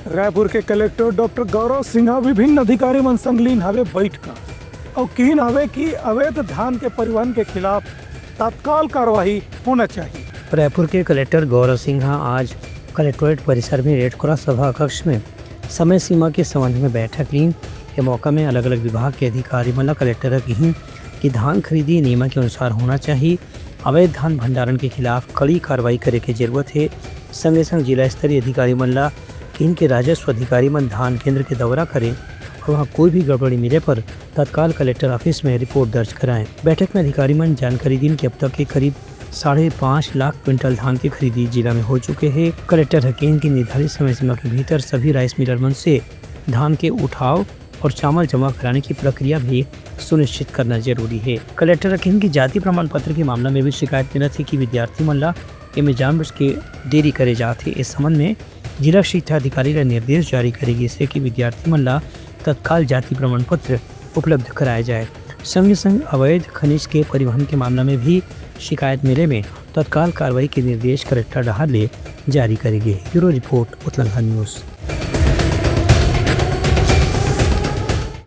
रायपुर के collector doctor गौरव सिन्हा विभिन्न अधिकारी मन संग लीन हवे बैठक और कीन हवे कि अवैध धान के परिवहन के खिलाफ तत्काल कार्रवाई होना चाहिए। रायपुर के कलेक्टर गौरव सिन्हा आज कलेक्ट्रेट परिसर में रेड क्रॉस सभा कक्ष में समय सीमा के संबंध में बैठक ली। ये मौका में अलग अलग विभाग के अधिकारी मतलब कलेक्टर कही कि धान खरीदी नियम के अनुसार होना चाहिए। अवैध धान भंडारण के खिलाफ कड़ी कार्रवाई करे की जरूरत है। संगे संग जिला स्तरीय अधिकारी मनला कि इनके राजस्व अधिकारी मन धान केंद्र के दौरा करें और वहाँ कोई भी गड़बड़ी मिले पर तत्काल कलेक्टर ऑफिस में रिपोर्ट दर्ज कराएं। बैठक में अधिकारी मन जानकारी दी कि अब तक के करीब 5.5 लाख क्विंटल धान की खरीदी जिला में हो चुके हैं। कलेक्टर हकीम की निर्धारित समय सीमा के भीतर सभी राइस मिलर मन से धान के उठाव और चावल जमा कराने की प्रक्रिया भी सुनिश्चित करना जरूरी है। कलेक्टर हकीम की जाति प्रमाण पत्र के मामला में भी शिकायत मिला थी कि विद्यार्थी मन में जानबूझ के देरी करे जाते। इस संबंध में जिला शिक्षा अधिकारी का निर्देश जारी करेगी इससे कि विद्यार्थी मन तत्काल जाति प्रमाण पत्र उपलब्ध कराया जाए। संग संग अवैध खनिज के परिवहन के मामला में भी शिकायत मिले में तत्काल कार्रवाई के निर्देश कलेक्टर डहाले जारी करेगी। Bureau report Uttarakhand news.